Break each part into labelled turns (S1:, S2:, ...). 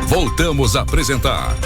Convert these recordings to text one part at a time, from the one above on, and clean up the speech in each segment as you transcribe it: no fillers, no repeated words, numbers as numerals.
S1: Voltamos a apresentar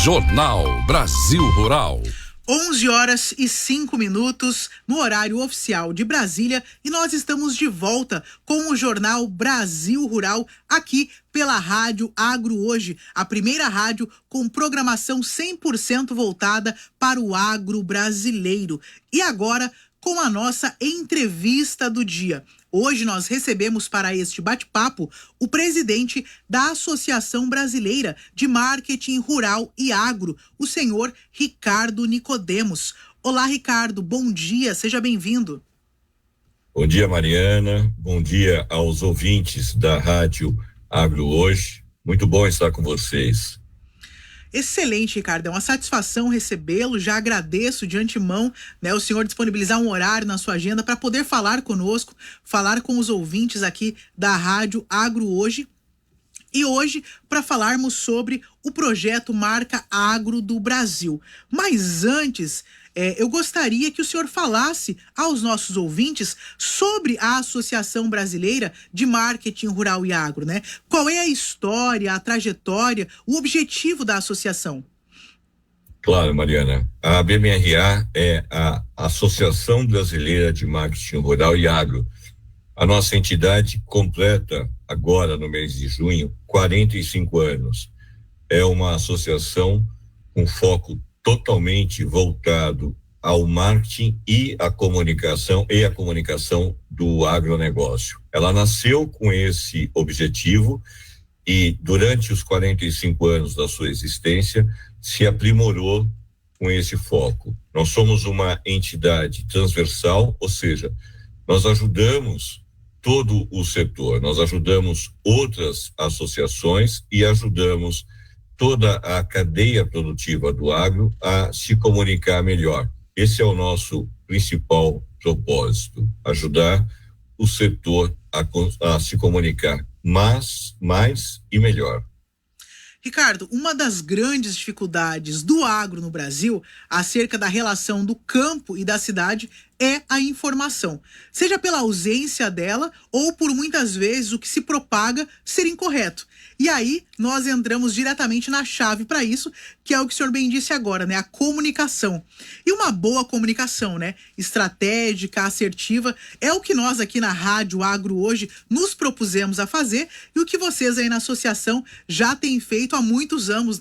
S1: Jornal Brasil Rural.
S2: 11h05 no horário oficial de Brasília, e nós estamos de volta com o Jornal Brasil Rural aqui pela Rádio Agro Hoje, a primeira rádio com programação 100% voltada para o agro brasileiro. E agora com a nossa entrevista do dia. Hoje nós recebemos para este bate-papo o presidente da Associação Brasileira de Marketing Rural e Agro, o senhor Ricardo Nicodemos. Olá, Ricardo, bom dia, seja bem-vindo.
S3: Bom dia, Mariana, bom dia aos ouvintes da Rádio Agro Hoje, muito bom estar com vocês.
S2: Excelente, Ricardo, é uma satisfação recebê-lo, já agradeço de antemão, o senhor disponibilizar um horário na sua agenda para poder falar conosco, falar com os ouvintes aqui da Rádio Agro Hoje. E hoje, para falarmos sobre o projeto Marca Agro do Brasil. Mas antes, eu gostaria que o senhor falasse aos nossos ouvintes sobre a Associação Brasileira de Marketing Rural e Agro, né? Qual é a história, a trajetória, o objetivo da associação?
S3: Claro, Mariana. A ABMRA é a Associação Brasileira de Marketing Rural e Agro. A nossa entidade completa agora, no mês de junho, 45 anos. É uma associação com foco totalmente voltado ao marketing e a comunicação do agronegócio. Ela nasceu com esse objetivo e durante os 45 anos da sua existência se aprimorou com esse foco. Nós somos uma entidade transversal, ou seja, nós ajudamos todo o setor, nós ajudamos outras associações e ajudamos toda a cadeia produtiva do agro a se comunicar melhor. Esse é o nosso principal propósito, ajudar o setor a se comunicar mais e melhor.
S2: Ricardo, uma das grandes dificuldades do agro no Brasil acerca da relação do campo e da cidade é a informação, seja pela ausência dela ou por muitas vezes o que se propaga ser incorreto. E aí nós entramos diretamente na chave para isso, que é o que o senhor bem disse agora, a comunicação. E uma boa comunicação, estratégica, assertiva, é o que nós aqui na Rádio Agro Hoje nos propusemos a fazer e o que vocês aí na associação já têm feito há muitos anos,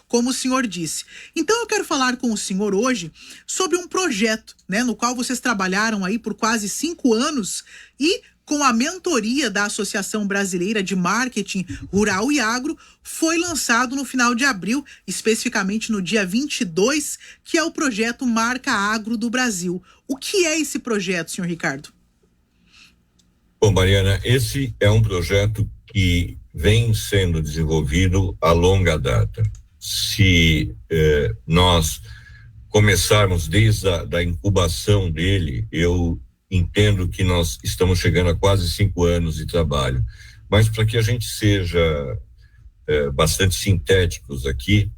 S2: como o senhor disse. Então eu quero falar com o senhor hoje sobre um projeto, no qual vocês trabalharam aí por quase 5 anos e com a mentoria da Associação Brasileira de Marketing Rural e Agro, foi lançado no final de abril, especificamente no dia 22, que é o projeto Marca Agro do Brasil. O que é esse projeto, senhor Ricardo?
S3: Bom, Mariana, esse é um projeto que vem sendo desenvolvido a longa data. Se nós começarmos desde a incubação dele, eu entendo que nós estamos chegando a quase 5 anos de trabalho, mas para que a gente seja bastante sintéticos aqui,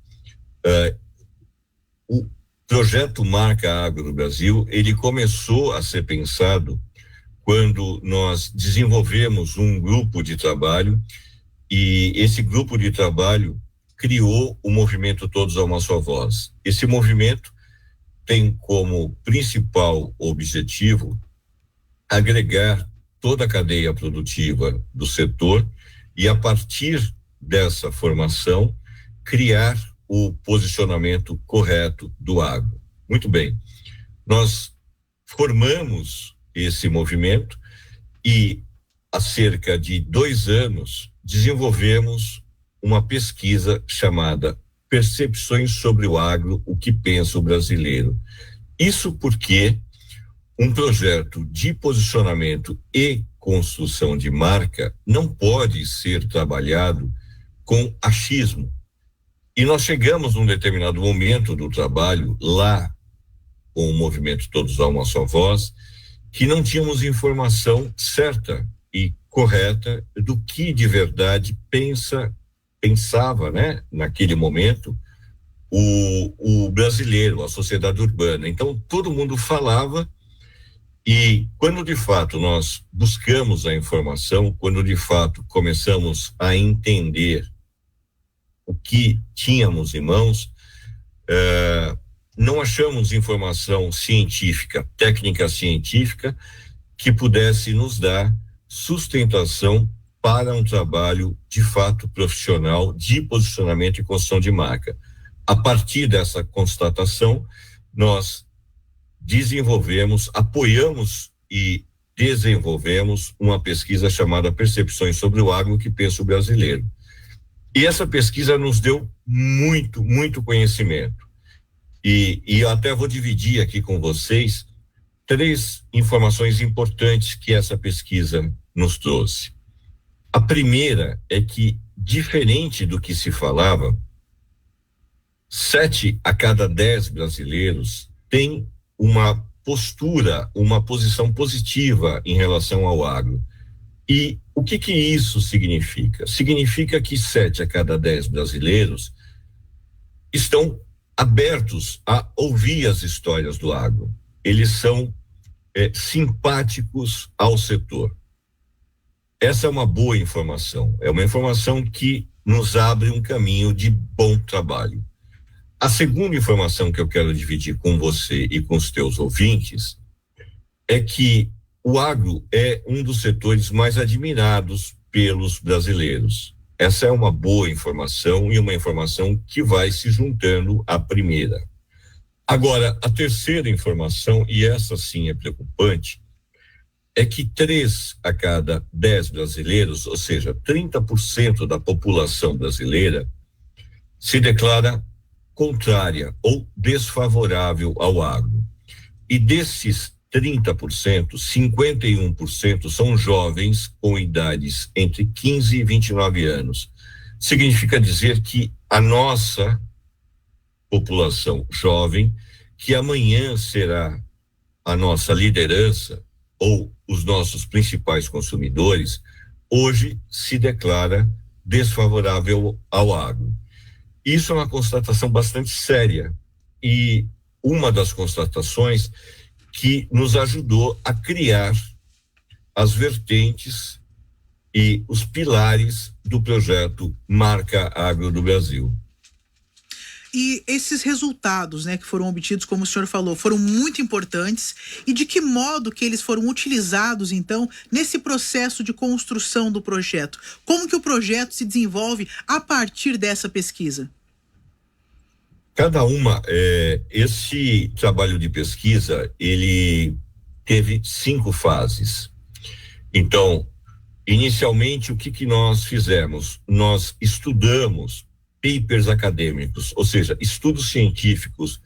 S3: o projeto Marca Agro do Brasil, ele começou a ser pensado quando nós desenvolvemos um grupo de trabalho e esse grupo de trabalho criou o movimento Todos a uma Só Voz. Esse movimento tem como principal objetivo agregar toda a cadeia produtiva do setor e, a partir dessa formação, criar o posicionamento correto do agro. Muito bem, nós formamos esse movimento e, há cerca de 2 anos, desenvolvemos uma pesquisa chamada Percepções sobre o Agro, o que pensa o brasileiro. Isso porque um projeto de posicionamento e construção de marca não pode ser trabalhado com achismo. E nós chegamos num determinado momento do trabalho, lá com o movimento Todos a uma Só Voz, que não tínhamos informação certa e correta do que de verdade pensava, naquele momento, o brasileiro, a sociedade urbana. Então, todo mundo falava. E quando de fato nós buscamos a informação, quando de fato começamos a entender o que tínhamos em mãos, não achamos informação científica, técnica científica, que pudesse nos dar sustentação para um trabalho de fato profissional de posicionamento e construção de marca. A partir dessa constatação, nós desenvolvemos, apoiamos e desenvolvemos uma pesquisa chamada Percepções sobre o Agro que pensa o brasileiro. E essa pesquisa nos deu muito conhecimento. E eu até vou dividir aqui com vocês 3 informações importantes que essa pesquisa nos trouxe. A primeira é que, diferente do que se falava, 7 a cada 10 brasileiros têm uma postura, uma posição positiva em relação ao agro. E o que isso significa? Significa que 7 a cada 10 brasileiros estão abertos a ouvir as histórias do agro. Eles são simpáticos ao setor. Essa é uma boa informação, é uma informação que nos abre um caminho de bom trabalho. A segunda informação que eu quero dividir com você e com os teus ouvintes é que o agro é um dos setores mais admirados pelos brasileiros. Essa é uma boa informação e uma informação que vai se juntando à primeira. Agora, a terceira informação, e essa sim é preocupante, é que 3 a cada 10 brasileiros, ou seja, 30% da população brasileira, se declara contrária ou desfavorável ao agro. E desses 30%, 51% são jovens com idades entre 15 e 29 anos. Significa dizer que a nossa população jovem, que amanhã será a nossa liderança ou os nossos principais consumidores, hoje se declara desfavorável ao agro. Isso é uma constatação bastante séria e uma das constatações que nos ajudou a criar as vertentes e os pilares do projeto Marca Agro do Brasil.
S2: E esses resultados, né, que foram obtidos, como o senhor falou, foram muito importantes. E de que modo que eles foram utilizados, então, nesse processo de construção do projeto? Como que o projeto se desenvolve a partir dessa pesquisa?
S3: Esse trabalho de pesquisa, ele teve 5 fases. Então, inicialmente, o que nós fizemos? Nós estudamos papers acadêmicos, ou seja, estudos científicos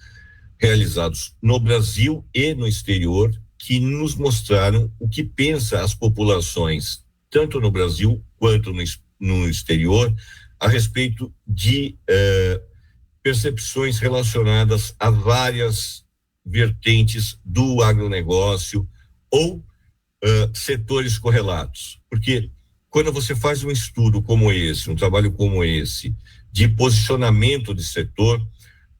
S3: realizados no Brasil e no exterior, que nos mostraram o que pensa as populações, tanto no Brasil quanto no exterior, a respeito de percepções relacionadas a várias vertentes do agronegócio ou setores correlatos. Porque quando você faz um estudo como esse, um trabalho como esse, de posicionamento de setor,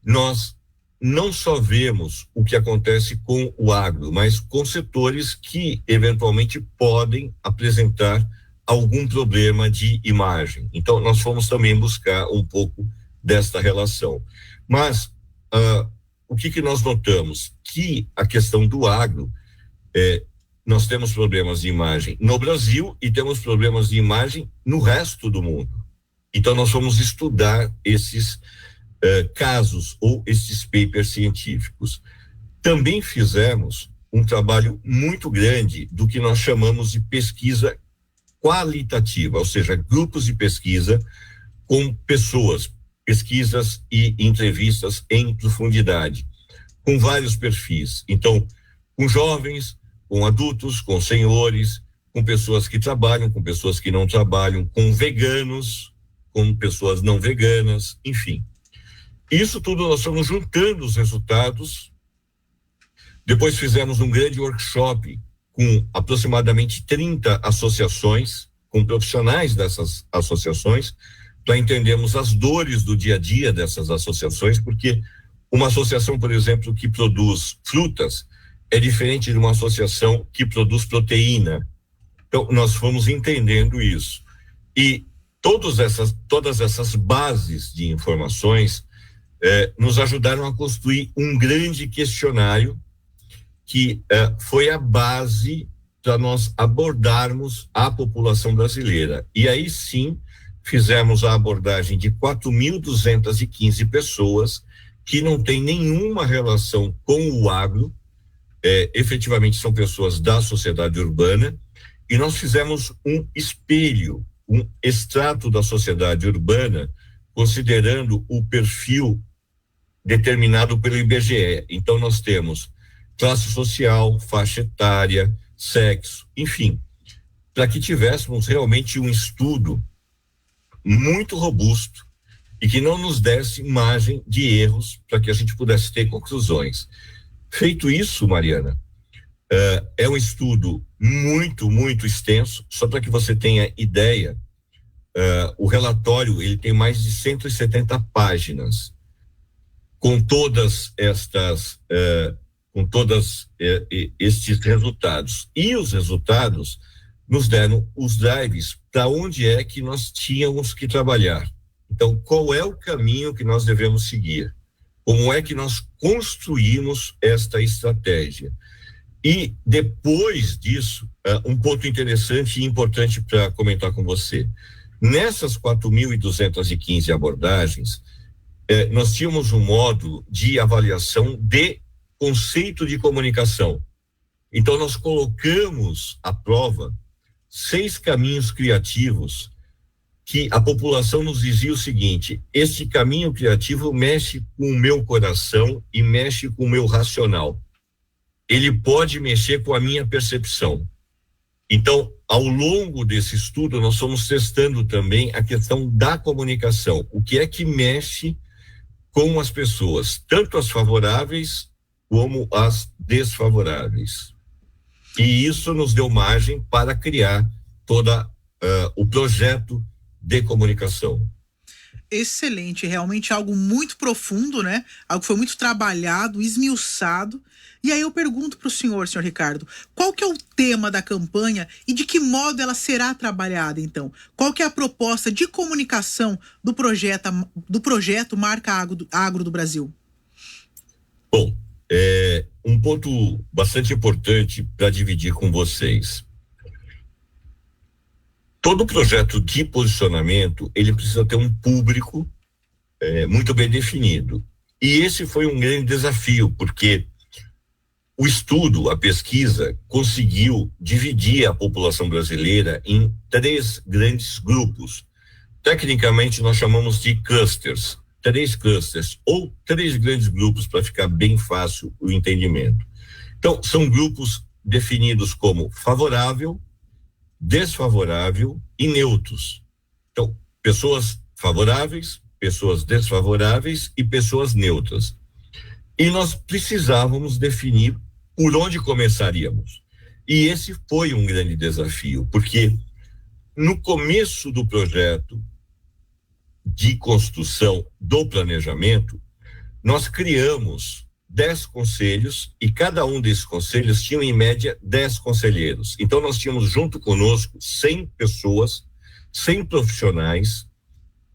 S3: nós não só vemos o que acontece com o agro, mas com setores que eventualmente podem apresentar algum problema de imagem. Então, nós fomos também buscar um pouco desta relação. Mas o que nós notamos? Que a questão do agro, nós temos problemas de imagem no Brasil e temos problemas de imagem no resto do mundo. Então, nós vamos estudar esses casos ou esses papers científicos. Também fizemos um trabalho muito grande do que nós chamamos de pesquisa qualitativa, ou seja, grupos de pesquisa com pesquisas e entrevistas em profundidade, com vários perfis. Então, com jovens, com adultos, com senhores, com pessoas que trabalham, com pessoas que não trabalham, com veganos, com pessoas não veganas, enfim. Isso tudo nós estamos juntando os resultados. Depois fizemos um grande workshop com aproximadamente 30 associações, com profissionais dessas associações, para entendermos as dores do dia a dia dessas associações, porque uma associação, por exemplo, que produz frutas é diferente de uma associação que produz proteína. Então, nós fomos entendendo isso. E todas essas bases de informações nos ajudaram a construir um grande questionário que foi a base para nós abordarmos a população brasileira. E aí sim, fizemos a abordagem de 4.215 pessoas que não têm nenhuma relação com o agro, efetivamente são pessoas da sociedade urbana, e nós fizemos um espelho, um extrato da sociedade urbana, considerando o perfil determinado pelo IBGE. Então nós temos classe social, faixa etária, sexo, enfim, para que tivéssemos realmente um estudo muito robusto e que não nos desse margem de erros para que a gente pudesse ter conclusões. Feito isso, Mariana, é um estudo muito, muito extenso. Só para que você tenha ideia, o relatório ele tem mais de 170 páginas com todas estes resultados. E os resultados nos deram os drives para onde é que nós tínhamos que trabalhar. Então, qual é o caminho que nós devemos seguir? Como é que nós construímos esta estratégia? E depois disso, um ponto interessante e importante para comentar com você. Nessas 4.215 abordagens, nós tínhamos um módulo de avaliação de conceito de comunicação. Então, nós colocamos à prova 6 caminhos criativos que a população nos dizia o seguinte: este caminho criativo mexe com o meu coração e mexe com o meu racional. Ele pode mexer com a minha percepção. Então, ao longo desse estudo, nós fomos testando também a questão da comunicação. O que é que mexe com as pessoas, tanto as favoráveis como as desfavoráveis. E isso nos deu margem para criar toda o projeto de comunicação.
S2: Excelente, realmente algo muito profundo, né? Algo que foi muito trabalhado, esmiuçado. E aí eu pergunto para o senhor Ricardo, qual que é o tema da campanha e de que modo ela será trabalhada, então? Qual que é a proposta de comunicação do projeto Marca Agro do Brasil?
S3: Bom, um ponto bastante importante para dividir com vocês. Todo projeto de posicionamento, ele precisa ter um público muito bem definido. E esse foi um grande desafio, porque o estudo, a pesquisa, conseguiu dividir a população brasileira em 3 grandes grupos. Tecnicamente, nós chamamos de clusters, 3 clusters, ou 3 grandes grupos, para ficar bem fácil o entendimento. Então, são grupos definidos como favorável, desfavorável e neutros. Então, pessoas favoráveis, pessoas desfavoráveis e pessoas neutras. E nós precisávamos definir por onde começaríamos. E esse foi um grande desafio, porque no começo do projeto de construção do planejamento, nós criamos 10 conselhos e cada um desses conselhos tinha em média 10 conselheiros. Então nós tínhamos junto conosco 100 pessoas, 100 profissionais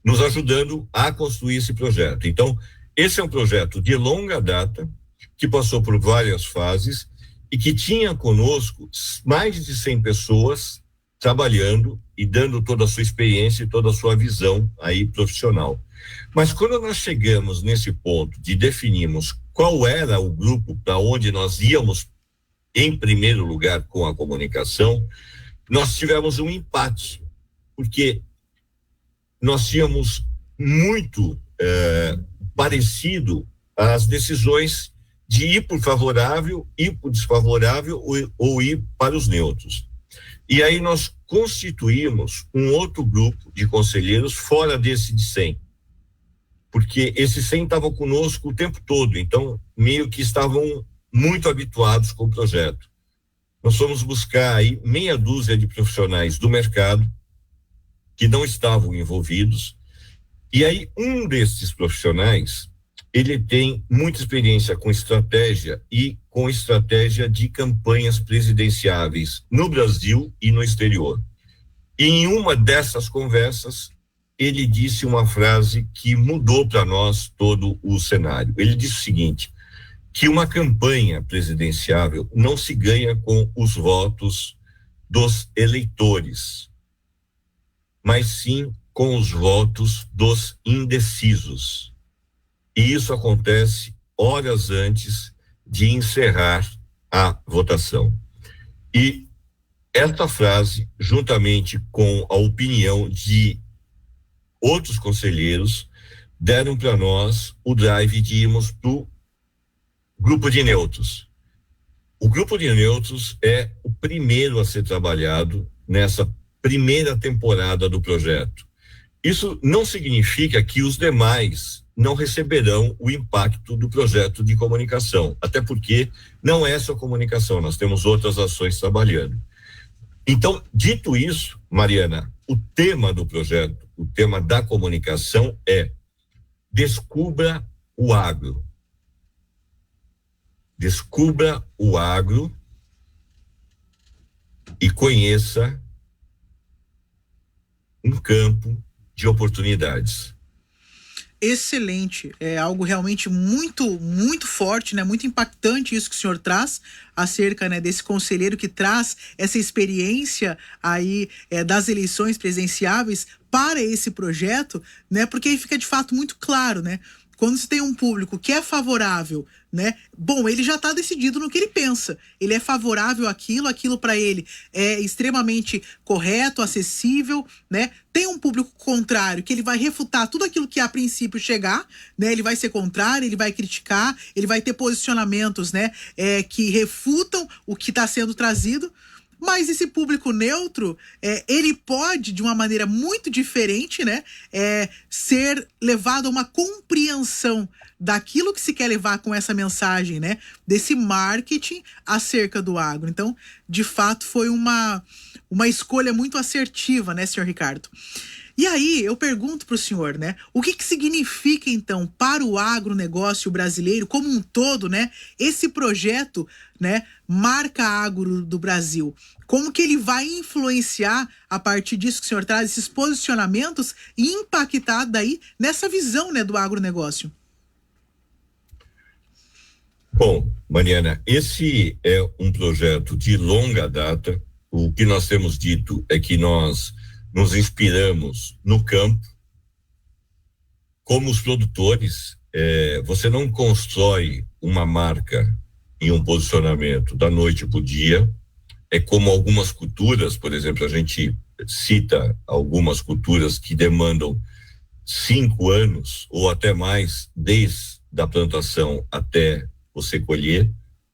S3: nos ajudando a construir esse projeto. Então esse é um projeto de longa data que passou por várias fases e que tinha conosco mais de 100 pessoas trabalhando e dando toda a sua experiência e toda a sua visão aí profissional. Mas quando nós chegamos nesse ponto de definirmos qual era o grupo para onde nós íamos em primeiro lugar com a comunicação, nós tivemos um empate, porque nós tínhamos muito parecido as decisões de ir por favorável, ir por desfavorável ou ir para os neutros. E aí nós constituímos um outro grupo de conselheiros fora desse de 100, porque esses 100 estavam conosco o tempo todo, então meio que estavam muito habituados com o projeto. Nós fomos buscar aí meia dúzia de profissionais do mercado que não estavam envolvidos, e aí um desses profissionais, ele tem muita experiência com estratégia e com estratégia de campanhas presidenciáveis no Brasil e no exterior. E em uma dessas conversas, ele disse uma frase que mudou para nós todo o cenário. Ele disse o seguinte, que uma campanha presidenciável não se ganha com os votos dos eleitores, mas sim com os votos dos indecisos. E isso acontece horas antes de encerrar a votação. E esta frase, juntamente com a opinião de outros conselheiros, deram para nós o drive de irmos para o grupo de neutros. O grupo de neutros é o primeiro a ser trabalhado nessa primeira temporada do projeto. Isso não significa que os demais não receberão o impacto do projeto de comunicação, até porque não é só comunicação, nós temos outras ações trabalhando. Então, dito isso, Mariana, o tema do projeto, o tema da comunicação é Descubra o Agro. Descubra o agro e conheça um campo de oportunidades.
S2: Excelente, é algo realmente muito forte, né? Muito impactante isso que o senhor traz acerca, né, desse conselheiro que traz essa experiência aí das eleições presidenciáveis para esse projeto, né? Porque aí fica de fato muito claro, né? Quando você tem um público que é favorável, né? Bom, ele já está decidido no que ele pensa. Ele é favorável àquilo para ele é extremamente correto, acessível, né? Tem um público contrário que ele vai refutar tudo aquilo que a princípio chegar, né? Ele vai ser contrário, ele vai criticar, ele vai ter posicionamentos, né? Que refutam o que está sendo trazido. Mas esse público neutro, ele pode, de uma maneira muito diferente, né, ser levado a uma compreensão daquilo que se quer levar com essa mensagem, né, desse marketing acerca do agro. Então, de fato, foi uma escolha muito assertiva, né, senhor Ricardo? E aí, eu pergunto para o senhor, né, o que significa, então, para o agronegócio brasileiro como um todo, né, esse projeto, né, Marca Agro do Brasil? Como que ele vai influenciar, a partir disso que o senhor traz, esses posicionamentos e impactar daí nessa visão, né, do agronegócio?
S3: Bom, Mariana, esse é um projeto de longa data. O que nós temos dito é que nós nos inspiramos no campo. Como os produtores, você não constrói uma marca em um posicionamento da noite para o dia. É como algumas culturas, por exemplo, a gente cita algumas culturas que demandam 5 anos ou até mais, desde a plantação até você colher.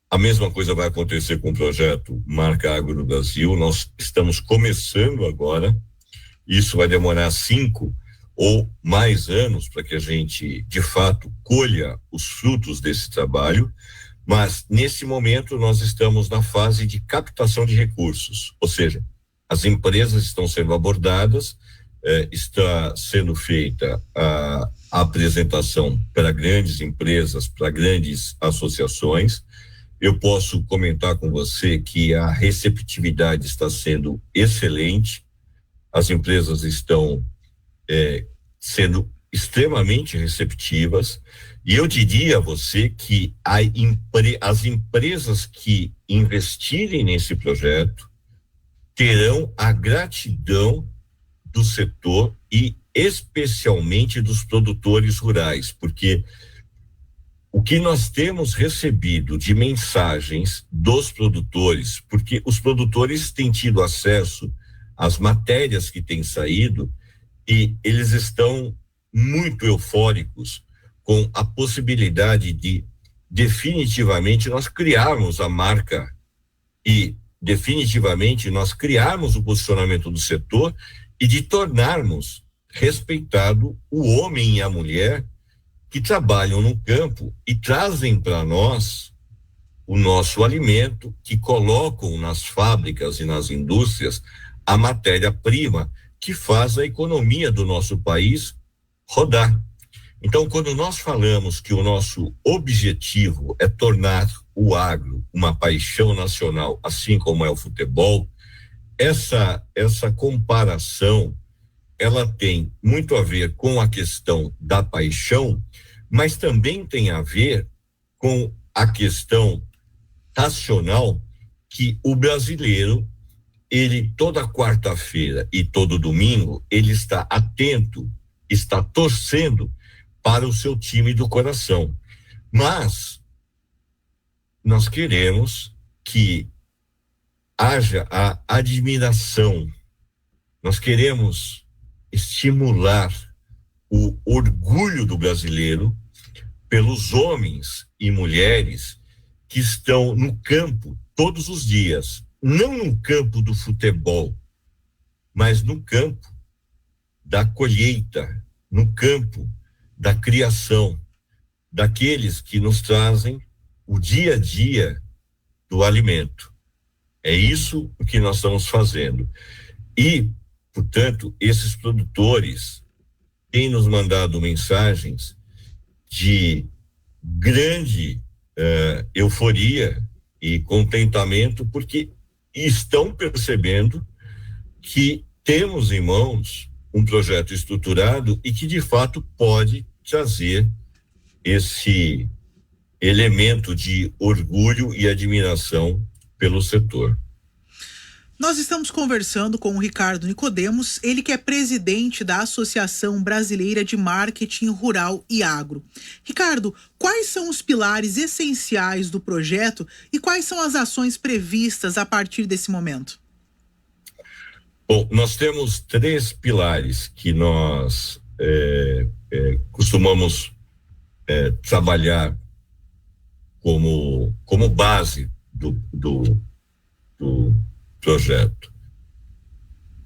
S3: A mesma coisa vai acontecer com o projeto Marca Agro no Brasil. Nós estamos começando agora. Isso vai demorar 5 ou mais anos para que a gente, de fato, colha os frutos desse trabalho. Mas, nesse momento, nós estamos na fase de captação de recursos, ou seja, as empresas estão sendo abordadas, está sendo feita a apresentação para grandes empresas, para grandes associações. Eu posso comentar com você que a receptividade está sendo excelente, as empresas estão sendo extremamente receptivas, e eu diria a você que as empresas que investirem nesse projeto terão a gratidão do setor e especialmente dos produtores rurais, porque o que nós temos recebido de mensagens dos produtores, porque os produtores têm tido acesso às matérias que têm saído e eles estão muito eufóricos com a possibilidade de definitivamente nós criarmos a marca e definitivamente nós criarmos o posicionamento do setor e de tornarmos respeitado o homem e a mulher que trabalham no campo e trazem para nós o nosso alimento, que colocam nas fábricas e nas indústrias a matéria-prima que faz a economia do nosso país rodar. Então, quando nós falamos que o nosso objetivo é tornar o agro uma paixão nacional, assim como é o futebol, essa comparação, ela tem muito a ver com a questão da paixão, mas também tem a ver com a questão racional que o brasileiro, ele toda quarta-feira e todo domingo, ele está atento, está torcendo para o seu time do coração. Mas nós queremos que haja a admiração, nós queremos estimular o orgulho do brasileiro pelos homens e mulheres que estão no campo todos os dias, não no campo do futebol, mas no campo da colheita, no campo da criação, daqueles que nos trazem o dia a dia do alimento. É isso o que nós estamos fazendo. E, portanto, esses produtores têm nos mandado mensagens de grande euforia e contentamento, porque estão percebendo que temos em mãos um projeto estruturado e que, de fato, pode trazer esse elemento de orgulho e admiração pelo setor.
S2: Nós estamos conversando com o Ricardo Nicodemos, ele que é presidente da Associação Brasileira de Marketing Rural e Agro. Ricardo, quais são os pilares essenciais do projeto e quais são as ações previstas a partir desse momento?
S3: Bom, nós temos 3 pilares que nós costumamos trabalhar como base do projeto.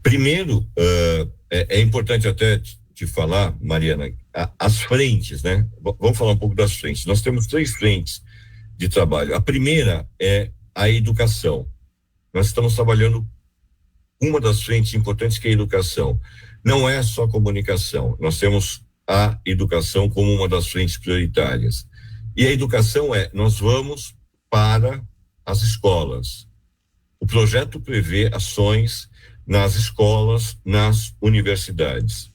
S3: Primeiro, é importante até te falar, Mariana, as frentes, né? Vamos falar um pouco das frentes. Nós temos 3 frentes de trabalho. A primeira é a educação. Nós estamos trabalhando uma das frentes importantes, que é a educação. Não é só comunicação. Nós temos a educação como uma das frentes prioritárias. E a educação nós vamos para as escolas. O projeto prevê ações nas escolas, nas universidades.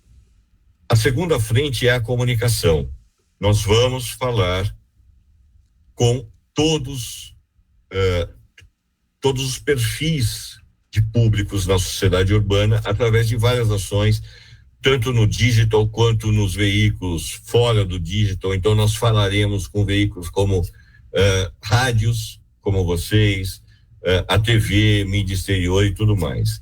S3: A segunda frente é a comunicação. Nós vamos falar com todos os perfis de públicos na sociedade urbana através de várias ações, tanto no digital quanto nos veículos fora do digital. Então nós falaremos com veículos como rádios, como vocês, a TV, mídia exterior e tudo mais.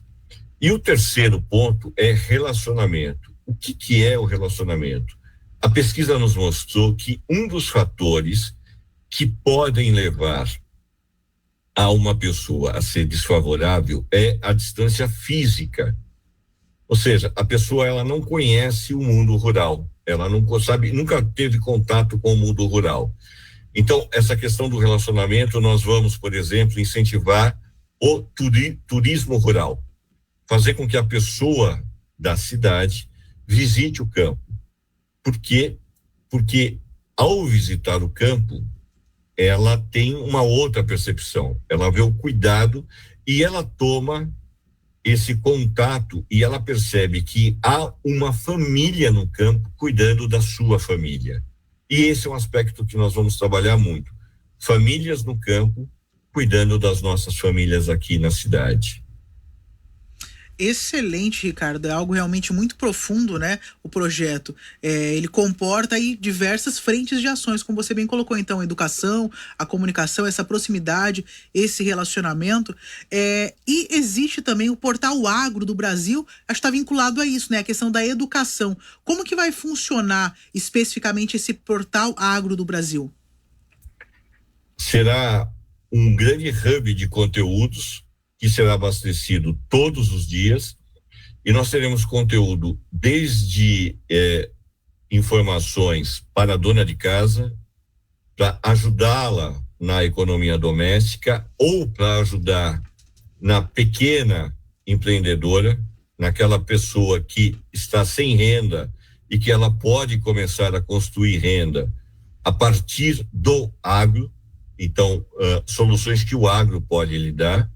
S3: E o terceiro ponto é relacionamento. O que é o relacionamento? A pesquisa nos mostrou que um dos fatores que podem levar a uma pessoa a ser desfavorável é a distância física. Ou seja, a pessoa ela não conhece o mundo rural, ela não sabe, nunca teve contato com o mundo rural. Então, essa questão do relacionamento, nós vamos, por exemplo, incentivar o turismo rural, fazer com que a pessoa da cidade visite o campo. Por quê? Porque ao visitar o campo, ela tem uma outra percepção, ela vê o cuidado e ela toma esse contato e ela percebe que há uma família no campo cuidando da sua família. E esse é um aspecto que nós vamos trabalhar muito. Famílias no campo cuidando das nossas famílias aqui na cidade.
S2: Excelente, Ricardo, é algo realmente muito profundo, né? O projeto, ele comporta aí diversas frentes de ações, como você bem colocou, então, a educação, a comunicação, essa proximidade, esse relacionamento, e existe também o Portal Agro do Brasil, acho que está vinculado a isso, né? A questão da educação. Como que vai funcionar especificamente esse Portal Agro do Brasil?
S3: Será um grande hub de conteúdos que será abastecido todos os dias, e nós teremos conteúdo desde informações para a dona de casa, para ajudá-la na economia doméstica, ou para ajudar na pequena empreendedora, naquela pessoa que está sem renda e que ela pode começar a construir renda a partir do agro. Então, soluções que o agro pode lhe dar.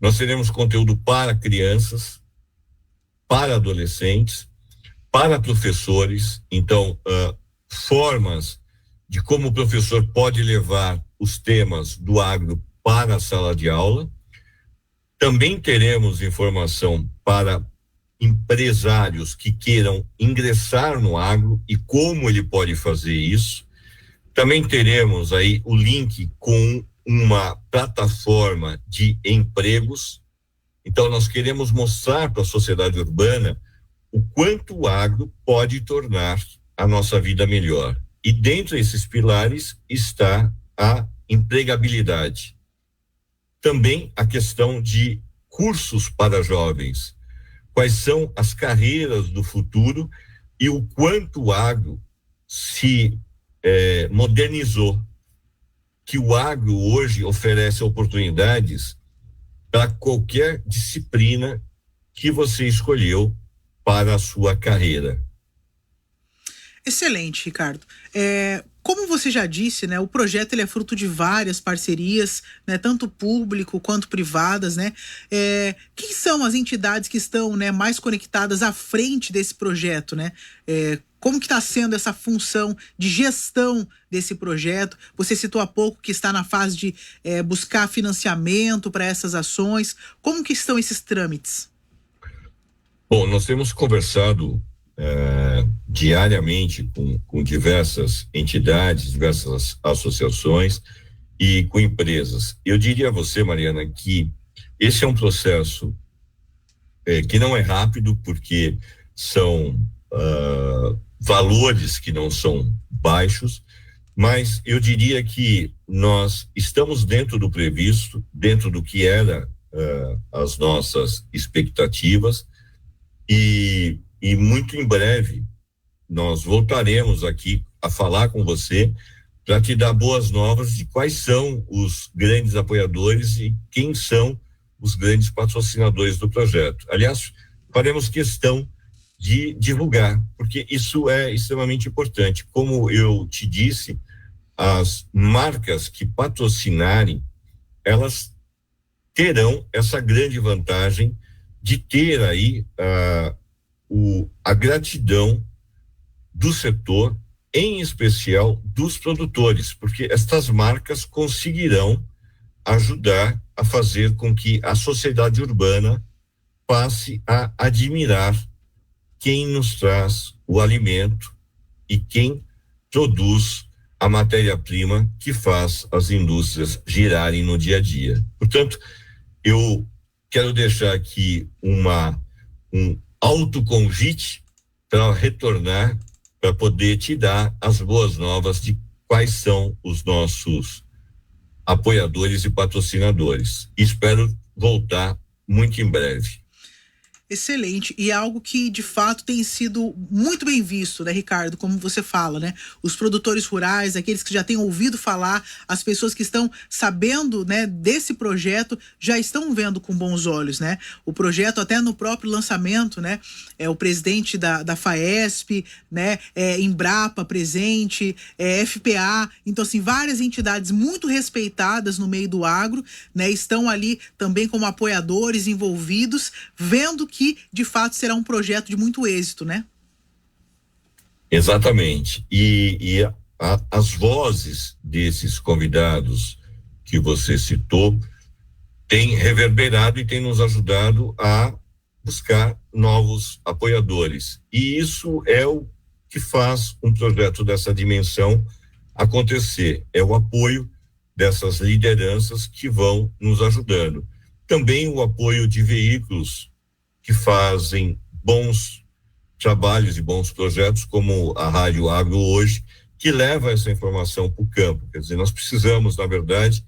S3: Nós teremos conteúdo para crianças, para adolescentes, para professores, então, formas de como o professor pode levar os temas do agro para a sala de aula. Também teremos informação para empresários que queiram ingressar no agro e como ele pode fazer isso. Também teremos aí o link com uma plataforma de empregos. Então, nós queremos mostrar para a sociedade urbana o quanto o agro pode tornar a nossa vida melhor. E dentro desses pilares está a empregabilidade. Também a questão de cursos para jovens. Quais são as carreiras do futuro e o quanto o agro se modernizou. Que o agro hoje oferece oportunidades para qualquer disciplina que você escolheu para a sua carreira.
S2: Excelente, Ricardo. Como você já disse, né, o projeto ele é fruto de várias parcerias, né, tanto público quanto privadas, né? Quem são as entidades que estão, né, mais conectadas à frente desse projeto, né? Como que está sendo essa função de gestão desse projeto? Você citou há pouco que está na fase de buscar financiamento para essas ações. Como que estão esses trâmites?
S3: Bom, nós temos conversado diariamente com diversas entidades, diversas associações e com empresas. Eu diria a você, Mariana, que esse é um processo que não é rápido, porque são valores que não são baixos, mas eu diria que nós estamos dentro do previsto, dentro do que era as nossas expectativas, e muito em breve nós voltaremos aqui a falar com você para te dar boas novas de quais são os grandes apoiadores e quem são os grandes patrocinadores do projeto. Aliás, faremos questão de divulgar, porque isso é extremamente importante. Como eu te disse, as marcas que patrocinarem, elas terão essa grande vantagem de ter aí a gratidão do setor, em especial dos produtores, porque estas marcas conseguirão ajudar a fazer com que a sociedade urbana passe a admirar quem nos traz o alimento e quem produz a matéria-prima que faz as indústrias girarem no dia a dia. Portanto, eu quero deixar aqui um autoconvite para retornar, para poder te dar as boas novas de quais são os nossos apoiadores e patrocinadores. Espero voltar muito em breve.
S2: Excelente, e é algo que de fato tem sido muito bem visto, né, Ricardo, como você fala, né, os produtores rurais, aqueles que já têm ouvido falar, as pessoas que estão sabendo, né, desse projeto, já estão vendo com bons olhos, né, o projeto até no próprio lançamento, né, o presidente da FAESP, né, Embrapa presente, FPA, então assim, várias entidades muito respeitadas no meio do agro, né, estão ali também como apoiadores envolvidos, vendo que de fato será um projeto de muito êxito, né?
S3: Exatamente. E as vozes desses convidados que você citou têm reverberado e têm nos ajudado a buscar novos apoiadores. E isso é o que faz um projeto dessa dimensão acontecer. É o apoio dessas lideranças que vão nos ajudando. Também o apoio de veículos que fazem bons trabalhos e bons projetos, como a Rádio Agro hoje, que leva essa informação para o campo. Quer dizer, nós precisamos, na verdade,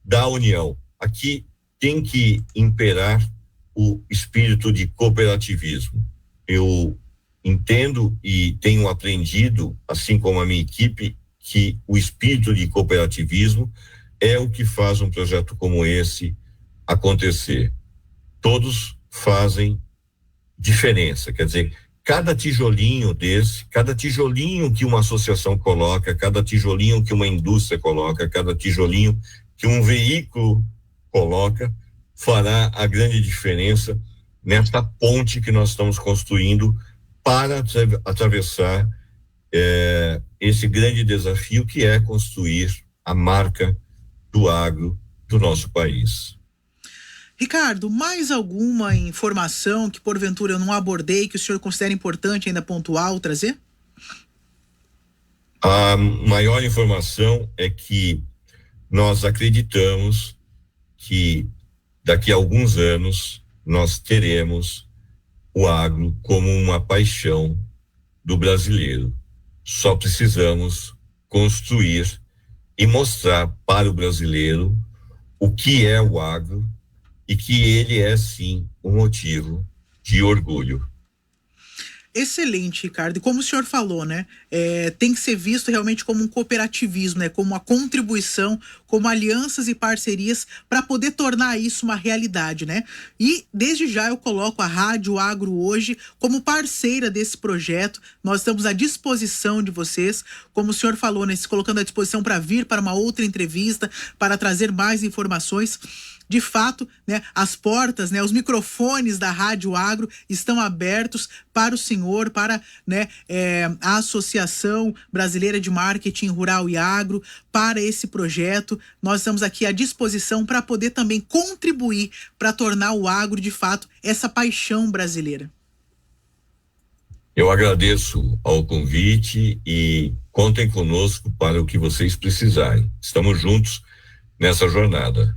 S3: da união. Aqui tem que imperar o espírito de cooperativismo. Eu entendo e tenho aprendido, assim como a minha equipe, que o espírito de cooperativismo é o que faz um projeto como esse acontecer. Todos fazem diferença, quer dizer, cada tijolinho desse, cada tijolinho que uma associação coloca, cada tijolinho que uma indústria coloca, cada tijolinho que um veículo coloca, fará a grande diferença nesta ponte que nós estamos construindo para atravessar esse grande desafio que é construir a marca do agro do nosso país.
S2: Ricardo, mais alguma informação que porventura eu não abordei, que o senhor considera importante ainda pontuar ou trazer?
S3: A maior informação é que nós acreditamos que daqui a alguns anos nós teremos o agro como uma paixão do brasileiro. Só precisamos construir e mostrar para o brasileiro o que é o agro e que ele é, sim, um motivo de orgulho.
S2: Excelente, Ricardo. E como o senhor falou, né? Tem que ser visto realmente como um cooperativismo, né? Como uma contribuição, como alianças e parcerias para poder tornar isso uma realidade, né? E desde já eu coloco a Rádio Agro Hoje como parceira desse projeto. Nós estamos à disposição de vocês, como o senhor falou, né? Se colocando à disposição para vir para uma outra entrevista, para trazer mais informações. De fato, né, as portas, né, os microfones da Rádio Agro estão abertos para o senhor, para, né, a Associação Brasileira de Marketing Rural e Agro, para esse projeto. Nós estamos aqui à disposição para poder também contribuir para tornar o agro, de fato, essa paixão brasileira.
S3: Eu agradeço ao convite e contem conosco para o que vocês precisarem. Estamos juntos nessa jornada.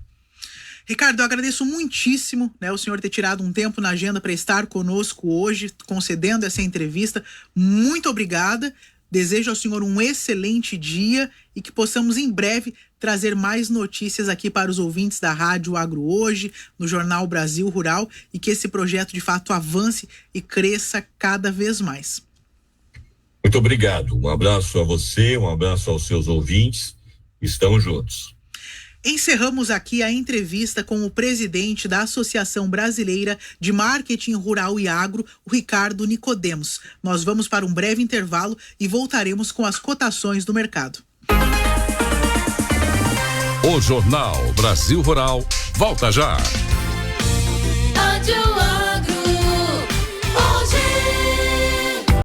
S2: Ricardo, eu agradeço muitíssimo, né, o senhor ter tirado um tempo na agenda para estar conosco hoje, concedendo essa entrevista. Muito obrigada. Desejo ao senhor um excelente dia e que possamos em breve trazer mais notícias aqui para os ouvintes da Rádio Agro Hoje, no Jornal Brasil Rural, e que esse projeto de fato avance e cresça cada vez mais.
S3: Muito obrigado. Um abraço a você, um abraço aos seus ouvintes. Estamos juntos.
S2: Encerramos aqui a entrevista com o presidente da Associação Brasileira de Marketing Rural e Agro, o Ricardo Nicodemos. Nós vamos para um breve intervalo e voltaremos com as cotações do mercado.
S1: O Jornal Brasil Rural volta já.